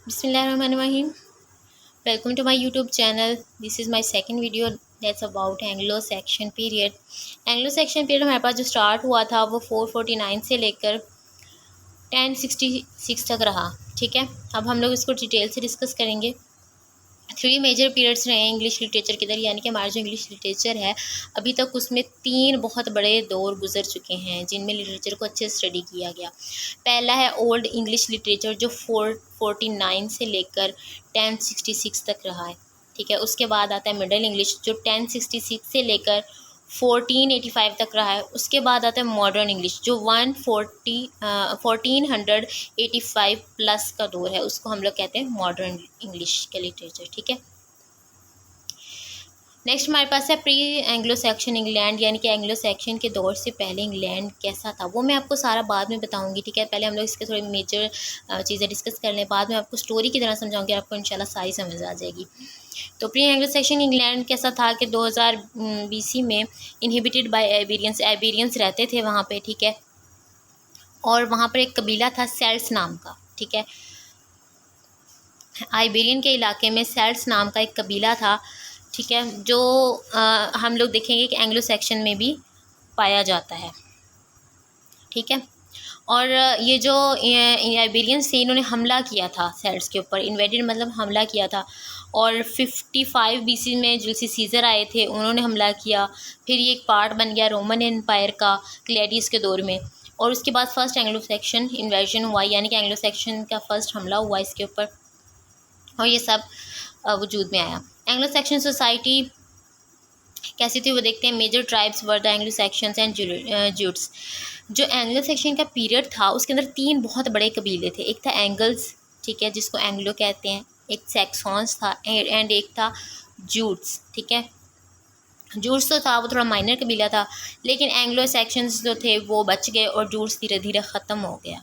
Bismillahirrahmanirrahim. Welcome to my YouTube channel. This is my second video that's about Anglo-Saxon period. Anglo-Saxon period हमारे पास जो start हुआ था वो 449 से लेकर 1066 तक रहा। ठीक है, अब हम लोग इसको डिटेल से डिस्कस करेंगे। 3 मेजर पीरियड्स रहे हैं इंग्लिश लिटरेचर के अंदर, यानी कि हमारा जो इंग्लिश लिटरेचर है अभी तक उसमें 3 बहुत बड़े दौर गुजर चुके हैं जिनमें लिटरेचर को अच्छे से स्टडी किया गया। पहला है ओल्ड इंग्लिश लिटरेचर जो 449 से लेकर 1066 तक रहा है। ठीक है, उसके बाद आता है मिडल इंग्लिश जो 1066 से लेकर 1485 तक रहा है। उसके बाद आता है मॉडर्न इंग्लिश जो 1485 प्लस का दौर है, उसको हम लोग कहते हैं मॉडर्न इंग्लिश के लिटरेचर। ठीक है, नेक्स्ट हमारे पास है प्री एंग्लो सैक्सन इंग्लैंड, यानी कि एंग्लो सैक्सन के दौर से पहले इंग्लैंड कैसा था वो मैं आपको सारा बाद में बताऊंगी। ठीक है, पहले हम लोग इसके थोड़ी मेजर चीज़ें डिस्कस कर लें, बाद में आपको स्टोरी की तरह समझाऊंगी, आपको इंशाल्लाह सारी समझ आ जाएगी। तो प्री एंग्लो सैक्सन इंग्लैंड कैसा था कि 2000 BC में इनहिबिटेड बाय एबेरियंस रहते थे वहाँ पे। ठीक है, और वहाँ पर एक कबीला था सेल्ट्स नाम का। ठीक है, आइबेरियन के इलाके में सेल्ट्स नाम का एक कबीला था। ठीक है, जो हम लोग देखेंगे कि एंग्लो सैक्सन में भी पाया जाता है। ठीक है, और ये जो आइबेरियंस थे इन्होंने हमला किया था सेल्ट्स के ऊपर। इन्वेडेड मतलब हमला किया था। और 55 BC में जुलियस सीजर आए थे, उन्होंने हमला किया। फिर ये एक पार्ट बन गया रोमन एम्पायर का क्लैडियस के दौर में। और उसके बाद फर्स्ट एंग्लो सैक्सन इन्वेजन हुआ, यानी कि एंग्लो सैक्सन का फर्स्ट हमला हुआ इसके ऊपर, और ये सब वजूद में आया। एंग्लो सैक्सन सोसाइटी कैसी थी वो देखते हैं। Major tribes were the Anglo Saxons and Jutes. जो एंग्लो सैक्सन का पीरियड था उसके अंदर 3 बहुत बड़े कबीले थे। एक था एंगल्स, ठीक है, जिसको एंग्लो कहते हैं, एक सैक्सॉन्स था एंड एक था ज्यूट्स। ठीक है, जूट्स तो था वो थोड़ा माइनर कबीला था, लेकिन एंग्लो सैक्सन्स जो थे वो बच गए और जूट्स धीरे धीरे ख़त्म हो गया।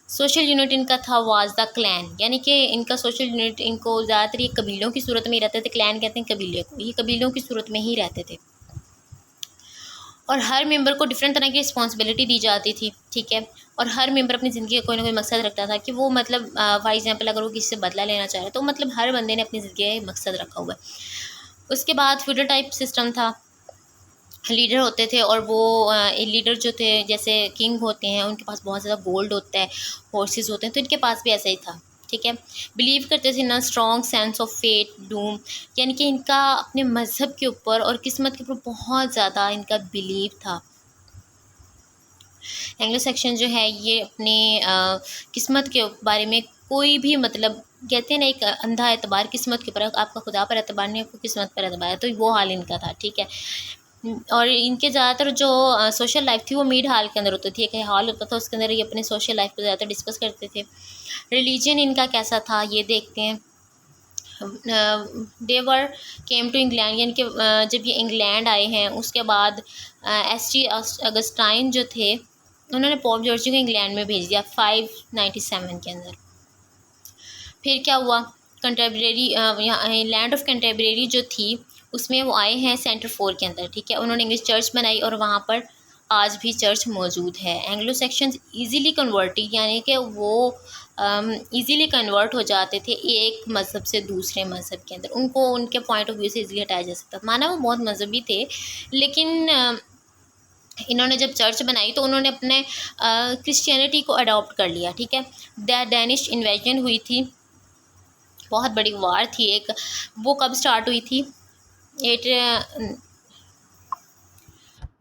सोशल यूनिट इनका था वाज द क्लैन, यानी कि इनका सोशल यूनिट, इनको ज़्यादातर ये कबीलों की सूरत में ही रहते थे। क्लैन कहते हैं कबीले को, ये कबीलों की सूरत में ही रहते थे। और हर मेंबर को डिफरेंट तरह की रिस्पॉन्सिबिलिटी दी जाती थी। ठीक है, और हर मेंबर अपनी ज़िंदगी का कोई ना कोई मकसद रखता था कि वो मतलब फॉर एग्जांपल अगर वो किसी से बदला लेना चाह रहे तो मतलब हर बंदे ने अपनी ज़िंदगी का मकसद रखा हुआ है। उसके बाद फ्यूडल टाइप सिस्टम था, लीडर होते थे, और वो लीडर जो थे जैसे किंग होते हैं उनके पास बहुत ज़्यादा गोल्ड होता है, हॉर्सेस होते हैं, तो इनके पास भी ऐसा ही था। ठीक है, बिलीव करते थे ना strong sense of fate doom, यानी कि इनका अपने मज़हब के ऊपर और किस्मत के ऊपर बहुत ज़्यादा इनका बिलीव था। एंग्लो सेक्शन जो है ये अपने किस्मत के बारे में कोई भी मतलब कहते हैं ना एक अंधा एतबार किस्मत के ऊपर, आपका खुदा पर एतबार नहीं, आपको किस्मत पर एतबार है, तो वो हाल इनका था। ठीक है, और इनके ज़्यादातर जो सोशल लाइफ थी वो मिड हाल के अंदर होती थी। एक हाल होता था उसके अंदर ये अपने सोशल लाइफ को ज़्यादातर डिस्कस करते थे। रिलीजन इनका कैसा था ये देखते हैं। देवर केम टू इंग्लैंड, यानी कि जब ये इंग्लैंड आए हैं उसके बाद ST अगस्टाइन जो थे उन्होंने पॉप जॉर्जी को इंग्लैंड में भेज दिया 597 के अंदर। फिर क्या हुआ, कंटेम्प्रेरी यहाँ लैंड ऑफ कंटेम्प्रेरी जो थी उसमें वो आए हैं सेंटर 4 के अंदर। ठीक है, उन्होंने इंग्लिश चर्च बनाई और वहाँ पर आज भी चर्च मौजूद है। एंग्लो सेक्शंस ईज़िली कन्वर्टेड, यानी कि वो ईज़िली कन्वर्ट हो जाते थे एक मज़हब से दूसरे मज़हब के अंदर, उनको उनके पॉइंट ऑफ व्यू से ईज़िली हटाया जा सकता था। माना वो बहुत मजहबी थे, लेकिन इन्होंने जब चर्च बनाई तो उन्होंने अपने क्रिश्चियनिटी को अडॉप्ट कर लिया। ठीक है, द डेनिश इन्वेजन हुई थी, बहुत बड़ी वार थी एक, वो कब स्टार्ट हुई थी,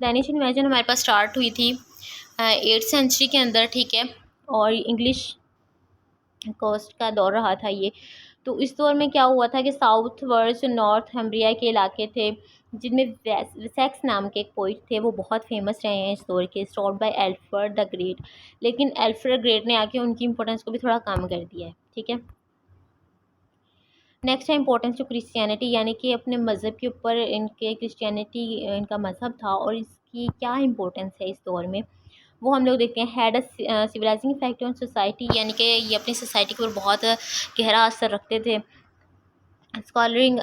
डेनिश इन्वेजन हमारे पास स्टार्ट हुई थी 8th सेंचुरी के अंदर। ठीक है, और इंग्लिश कोस्ट का दौर रहा था ये। तो इस दौर में क्या हुआ था कि साउथ वर्स नॉर्थ हम्ब्रिया के इलाके थे जिनमें वेसेक्स नाम के एक पोइट थे, वो बहुत फेमस रहे हैं इस दौर के, stored bye Alfred the great. लेकिन एल्फ्रेड ग्रेट ने आके उनकी इंपॉर्टेंस को भी थोड़ा कम कर दिया है। ठीक है, नेक्स्ट है इंपॉर्टेंस टू क्रिश्चियनिटी, यानी कि अपने मज़हब के ऊपर इनके क्रिश्चियनिटी इनका मज़हब था और इसकी क्या इंपॉर्टेंस है इस दौर में, वो हम लोग देखते हैं। Had a civilising effect on society, यानी कि ये अपनी सोसाइटी के ऊपर बहुत गहरा असर रखते थे। स्कॉलरिंग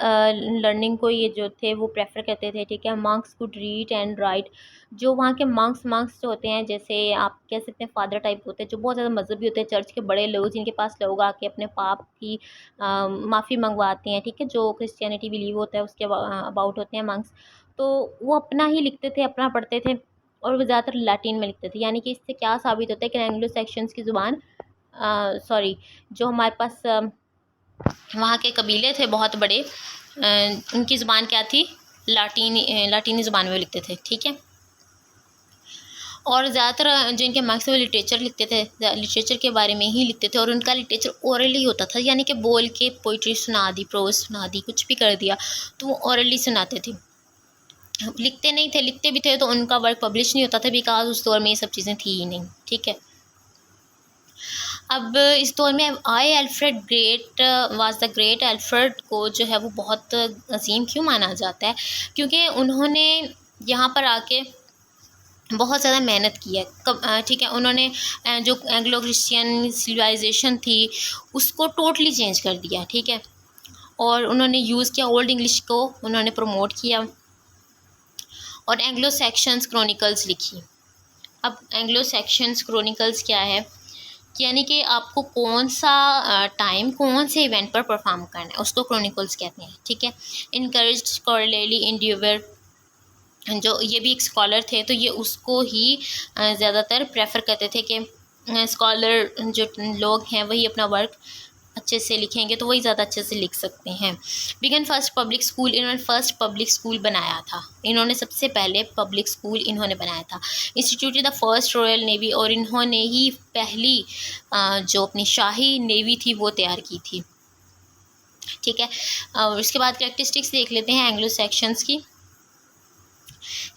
लर्निंग को ये जो थे वो प्रेफर करते थे, ठीक है। Monks could read and right. जो वहाँ के मंक्स जो होते हैं, जैसे आप कह सकते हैं फादर टाइप होते हैं, जो बहुत ज़्यादा मजहबी होते हैं, चर्च के बड़े लोग, जिनके पास लोग आके अपने पाप की माफ़ी मंगवाते हैं, ठीक है। जो क्रिश्चियनिटी बिलीव होता है उसके अबाउट होते हैं मंक्स। तो वो अपना ही लिखते थे, अपना पढ़ते थे, और वो ज़्यादातर लैटिन में लिखते थे। यानी कि इससे क्या साबित होता है कि एंग्लो सेक्शंस की ज़ुबान, सॉरी, जो हमारे पास वहाँ के कबीले थे बहुत बड़े, उनकी ज़ुबान क्या थी, लाटीनी ज़ुबान में लिखते थे, ठीक है। और ज़्यादातर जो इनके मार्क्स वो लिटरेचर लिखते थे, लिटरेचर के बारे में ही लिखते थे, और उनका लिटरेचर ओरली होता था, यानी कि बोल के पोइट्री सुना दी, प्रोज सुना दी, कुछ भी कर दिया तो वो ओरली सुनाते थे, लिखते नहीं थे। लिखते भी थे तो उनका वर्क पब्लिश नहीं होता था, बिकॉज उस दौर में ये सब चीज़ें थी ही नहीं, ठीक है। अब इस दौर में आए Alfred great was the great. Alfred को जो है वो बहुत अजीम क्यों माना जाता है, क्योंकि उन्होंने यहाँ पर आके बहुत ज़्यादा मेहनत की है, ठीक है। उन्होंने जो एंग्लो क्रिश्चियन सिविलाइजेशन थी उसको टोटली चेंज कर दिया, ठीक है। और उन्होंने यूज़ किया ओल्ड इंग्लिश को, उन्होंने प्रमोट किया, और एंग्लो सेक्शंस क्रॉनिकल्स लिखी। अब एंग्लो सेक्शंस क्रॉनिकल्स क्या है, यानी कि आपको कौन सा टाइम कौन से इवेंट पर परफॉर्म करना है, उसको क्रॉनिकल्स कहते हैं, ठीक है। इनकरेज्ड स्कॉलरली इंडिविजुअल, जो ये भी एक स्कॉलर थे, तो ये उसको ही ज़्यादातर प्रेफर करते थे कि स्कॉलर जो लोग हैं वही अपना वर्क अच्छे से लिखेंगे तो वही ज़्यादा अच्छे से लिख सकते हैं। बिगन फर्स्ट पब्लिक स्कूल, इन्होंने फर्स्ट पब्लिक स्कूल बनाया था, इन्होंने सबसे पहले पब्लिक स्कूल इन्होंने बनाया था। Instituted the first royal navy, और इन्होंने ही पहली जो अपनी शाही नेवी थी वो तैयार की थी, ठीक है। और उसके बाद कैरेक्टरिस्टिक्स देख लेते हैं एंग्लो सेक्शंस की।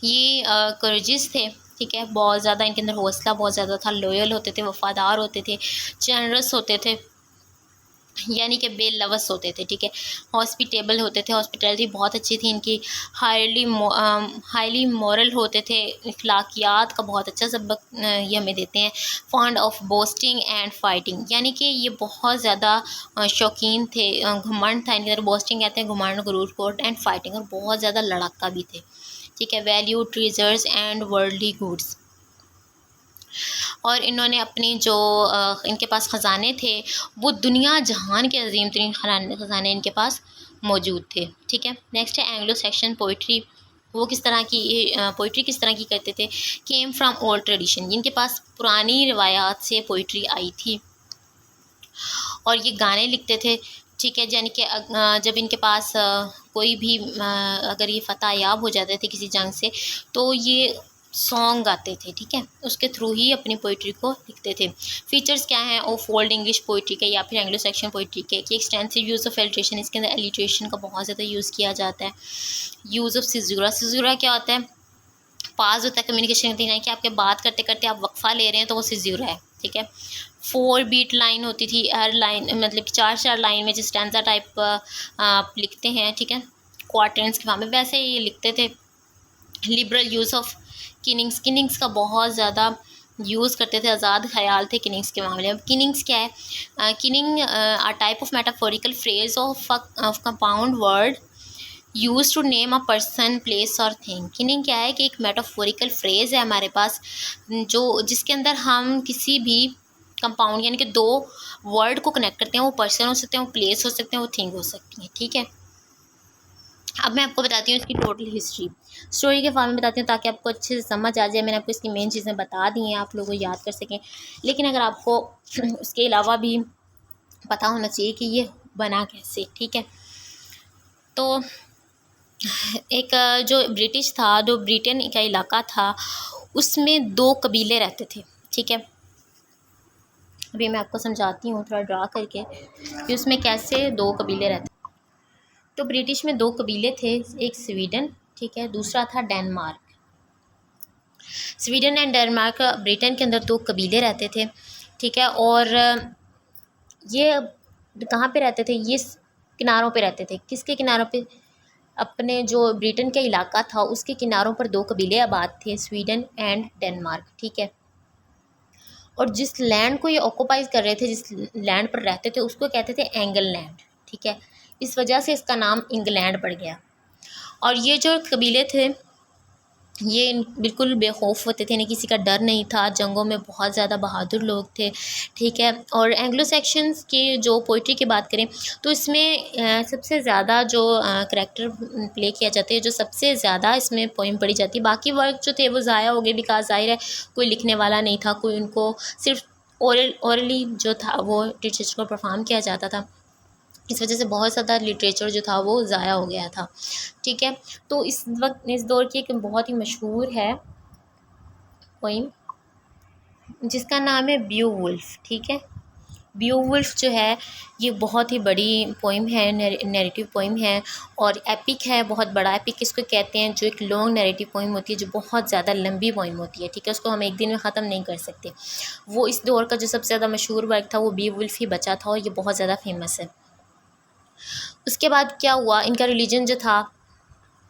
ये करेजियस थे, ठीक है, बहुत ज़्यादा इनके अंदर हौसला बहुत ज़्यादा था, लॉयल होते थे, वफ़ादार होते थे, जनरस होते थे, यानी कि बेल लवस होते थे, ठीक है। हॉस्पिटेबल होते थे, हॉस्पिटैलिटी बहुत अच्छी थी इनकी। हाईली मॉरल होते थे, अखलाकियात का बहुत अच्छा सबक ये हमें देते हैं। Fond of boasting and fighting, यानी कि ये बहुत ज़्यादा शौकीन थे, घमंड था इनके अंदर, बोस्टिंग कहते हैं घुमांड, गुरूर कोट, एंड फाइटिंग, और बहुत ज़्यादा लड़ाका भी थे, ठीक है। Value treasures and worldly goods, और इन्होंने अपनी जो इनके पास ख़जाने थे वो दुनिया जहान के अजीम तरीन ख़जाने इनके पास मौजूद थे, ठीक है। नेक्स्ट है एंग्लो सेक्शन पोइट्री। वो किस तरह की पोइट्री किस तरह की करते थे, केम फ्राम ओल्ड ट्रेडिशन, इनके पास पुरानी रवायात से पोइट्री आई थी, और ये गाने लिखते थे, ठीक है। यानी कि जब इनके पास कोई भी अगर ये फ़तह याब हो जाते थे किसी जंग से तो ये सॉन्ग गाते थे, ठीक है, उसके थ्रू ही अपनी पोइट्री को लिखते थे। फीचर्स क्या हैं ऑफ ओल्ड इंग्लिश पोइट्री के या फिर एंग्लो सेक्शन पोइट्री के, कि एक्सटेंसिव यूज़ ऑफ एलिट्रेशन, इसके अंदर एलिट्रेशन का बहुत ज़्यादा यूज़ किया जाता है। यूज़ ऑफ सिजुरा, सिजुरा क्या होता है, पास होता है कम्युनिकेशन के, कि आपके बात करते करते आप वक्फा ले रहे हैं तो वो सिजुरा है, ठीक है। 4 बीट लाइन होती थी, हर लाइन मतलब 4 लाइन में जिस स्टैंजा टाइप आप लिखते हैं, ठीक है, क्वार्टर्स के फॉर्म में, वैसे ये लिखते थे। लिबरल यूज़ ऑफ किनिंग्स, किनिंग्स का बहुत ज़्यादा यूज़ करते थे, आज़ाद ख्याल थे किनिंग्स के मामले में। किनिंग्स क्या है, kenning a type of metaphorical phrase of compound word use to name a person, place और थिंग। किनिंग क्या है कि एक मेटाफोरिकल फ्रेज़ है हमारे पास जो जिसके अंदर हम किसी भी कंपाउंड यानी कि 2 वर्ड को कनेक्ट करते हैं, वो पर्सन हो सकते हैं, वो प्लेस हो सकते हैं, वो थिंग हो सकती हैं, ठीक है। अब मैं आपको बताती हूँ इसकी टोटल हिस्ट्री, स्टोरी के फॉर्म में बताती हूँ ताकि आपको अच्छे से समझ आ जाए। मैंने आपको इसकी मेन चीज़ें बता दी हैं, आप लोगों को याद कर सकें, लेकिन अगर आपको उसके अलावा भी पता होना चाहिए कि ये बना कैसे, ठीक है। तो एक जो ब्रिटिश था, जो ब्रिटेन का इलाका था, उसमें 2 कबीले रहते थे, ठीक है। अभी मैं आपको समझाती हूँ थोड़ा ड्रा करके कि उसमें कैसे 2 कबीले रहते। तो ब्रिटिश में 2 कबीले थे, एक स्वीडन, ठीक है, दूसरा था Denmark. Sweden and Denmark, Britain के अंदर 2 कबीले रहते थे, ठीक है। और ये कहाँ पे रहते थे, ये किनारों पे रहते थे। किसके किनारों पे, अपने जो ब्रिटेन का इलाका था उसके किनारों पर 2 कबीले आबाद थे, स्वीडन एंड डेनमार्क, ठीक है। और जिस लैंड को ये ऑक्यूपाइज कर रहे थे, जिस लैंड पर रहते थे, उसको कहते थे एंगल लैंड, ठीक है। इस वजह से इसका नाम इंग्लैंड पड़ गया। और ये जो कबीले थे ये बिल्कुल बेखौफ होते थे, इन्हें किसी का डर नहीं था, जंगों में बहुत ज़्यादा बहादुर लोग थे, ठीक है। और एंग्लो सेक्शंस की जो पोइट्री की बात करें तो इसमें सबसे ज़्यादा जो करैक्टर प्ले किया जाता है, जो सबसे ज़्यादा इसमें पोइम पढ़ी जाती है। बाकी वर्क जो थे वो ज़ाया हो गए, बिकॉज ज़ाहिर है कोई लिखने वाला नहीं था, कोई उनको सिर्फ ओरली जो था वो टीचर्स को परफॉर्म किया जाता था। इस वजह से बहुत ज़्यादा लिटरेचर जो था वो ज़ाया हो गया था, ठीक है। तो इस वक्त इस दौर की एक बहुत ही मशहूर है पोइम जिसका नाम है बियोवुल्फ, ठीक है। बियोवुल्फ जो है ये बहुत ही बड़ी पोइम है, नैरेटिव पोइम है और एपिक है, बहुत बड़ा एपिक इसको कहते हैं, जो एक लॉन्ग नैरेटिव पोइम होती है, जो बहुत ज़्यादा लंबी पोइम होती है, ठीक है। उसको हम एक दिन में ख़त्म नहीं कर सकते। वो इस दौर का जो सबसे ज़्यादा मशहूर वर्क था वो बियोवुल्फ ही बचा था और ये बहुत ज़्यादा फेमस है। उसके बाद क्या हुआ, इनका रिलीजन जो था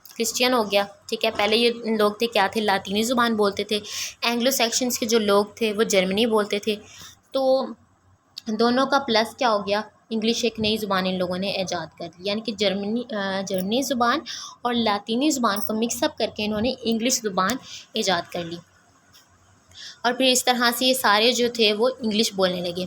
क्रिश्चियन हो गया, ठीक है। पहले ये लोग थे क्या थे, लातीनी ज़ुबान बोलते थे। एंग्लो सेक्शंस के जो लोग थे वो जर्मनी बोलते थे। तो दोनों का प्लस क्या हो गया, इंग्लिश एक नई ज़ुबान इन लोगों ने ईजाद कर ली, यानी कि जर्मनी ज़ुबान और लातीनी ज़ुबान को मिक्सअप करके इन्होंने इंग्लिश ज़ुबान ईजाद कर ली और फिर इस तरह से ये सारे जो थे वो इंग्लिश बोलने लगे।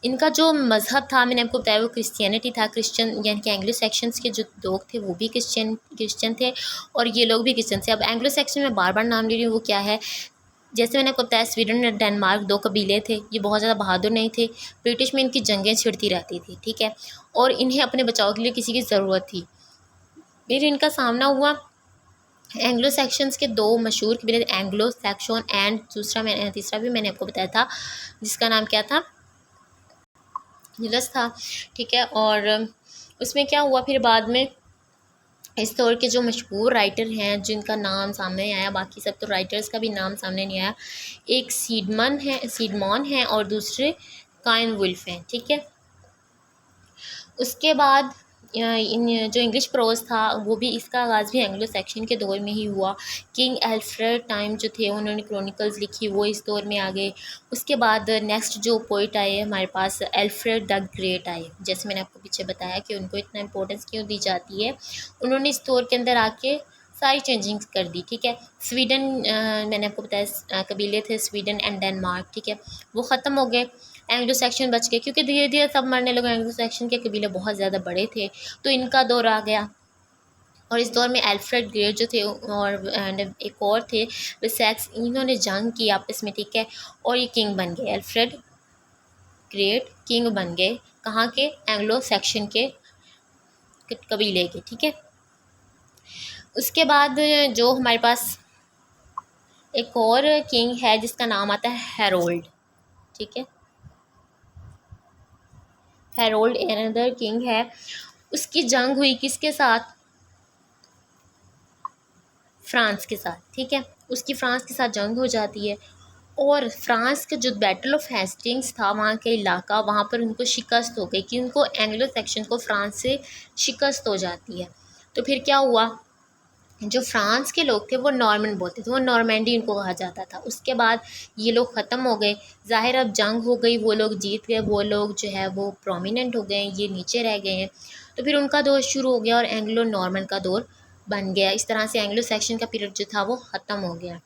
इनका जो मज़हब था मैंने आपको बताया वो क्रिश्चियनिटी था, क्रिश्चियन यानी कि एंग्लो सेक्शंस के जो लोग थे वो भी क्रिश्चियन थे और ये लोग भी क्रिश्चियन थे। अब एंग्लो सेक्शन में बार बार नाम ले रही हूँ, वो क्या है, जैसे मैंने आपको बताया स्वीडन और डेनमार्क 2 कबीले थे, ये बहुत ज़्यादा बहादुर नहीं थे, ब्रिटिश में इनकी जंगें छिड़ती रहती थी, ठीक है। और इन्हें अपने बचाव के लिए किसी की ज़रूरत थी। फिर इनका सामना हुआ एंग्लो सेक्शंस के 2 मशहूर कबीले, एंग्लो सैक्सन एंड तीसरा भी मैंने आपको बताया था जिसका नाम क्या था, निलस था, ठीक है। और उसमें क्या हुआ फिर बाद में इस दौर के जो मशहूर राइटर हैं जिनका नाम सामने आया, बाकी सब तो राइटर्स का भी नाम सामने नहीं आया, एक सीडमॉन है और दूसरे काइन वुल्फ हैं, ठीक है। उसके बाद इन जो इंग्लिश प्रोज था वो भी, इसका आगाज़ भी एंग्लो सेक्शन के दौर में ही हुआ। किंग एल्फ्रेड टाइम जो थे उन्होंने क्रॉनिकल्स लिखी, वो इस दौर में आ गए। उसके बाद नेक्स्ट जो पोइट आए हमारे पास एल्फ्रेड द ग्रेट आए, जैसे मैंने आपको पीछे बताया कि उनको इतना इंपॉर्टेंस क्यों दी जाती है, उन्होंने इस दौर के अंदर आके सारी चेंजिंग्स कर दी, ठीक है। स्वीडन मैंने आपको बताया कबीले थे स्वीडन एंड डेनमार्क, ठीक है, वो ख़त्म हो गए, एंग्लो सेक्शन बच गए क्योंकि धीरे धीरे सब मरने लगे। एंग्लो सेक्शन के कबीले बहुत ज़्यादा बड़े थे तो इनका दौर आ गया और इस दौर में एल्फ्रेड ग्रेट जो थे और एक और थे विसेक्स, इन्होंने जंग की आपस में, ठीक है, और ये किंग बन गए, एल्फ्रेड ग्रेट किंग बन गए, कहाँ के, एंग्लो सेक्शन के कबीले के, ठीक है। उसके बाद जो हमारे पास एक और किंग है जिसका नाम आता है हैरोल्ड, ठीक है, हैरोल्ड अनदर किंग है। उसकी जंग हुई किसके साथ, फ्रांस के साथ, ठीक है। उसकी फ्रांस के साथ जंग हो जाती है और फ्रांस का जो बैटल ऑफ हेस्टिंग्स था वहाँ का इलाका, वहाँ पर उनको शिकस्त हो गई कि उनको एंग्लो सेक्शन को फ्रांस से शिकस्त हो जाती है। तो फिर क्या हुआ, जो फ्रांस के लोग थे वो नॉर्मन बोलते थे, वो नॉर्मेंडी इनको कहा जाता था। उसके बाद ये लोग ख़त्म हो गए, ज़ाहिर अब जंग हो गई, वो लोग जीत गए, वो लोग जो है वो प्रोमिनेंट हो गए, ये नीचे रह गए हैं। तो फिर उनका दौर शुरू हो गया और एंग्लो नॉर्मन का दौर बन गया। इस तरह से एंग्लो सेक्शन का पीरियड जो था वो ख़त्म हो गया,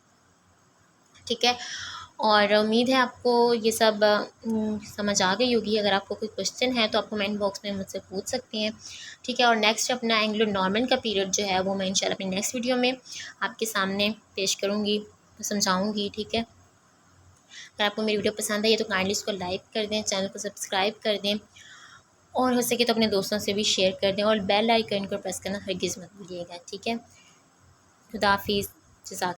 ठीक है। और उम्मीद है आपको ये सब समझ आ गई होगी। अगर आपको कोई क्वेश्चन है तो आप कमेंट बॉक्स में मुझसे पूछ सकते हैं, ठीक है। और नेक्स्ट अपना एंग्लो नॉर्मन का पीरियड जो है वो मैं इंशाल्लाह अपनी नेक्स्ट वीडियो में आपके सामने पेश करूँगी, समझाऊँगी, ठीक है। अगर आपको मेरी वीडियो पसंद आई है तो काइंडली इसको लाइक कर दें, चैनल को सब्सक्राइब कर दें और हो सके तो अपने दोस्तों से भी शेयर कर दें और बेल आइकन को प्रेस करना हरगिज़ मत भूलिएगा, ठीक है। खुदा हाफिज़, जज़ाक।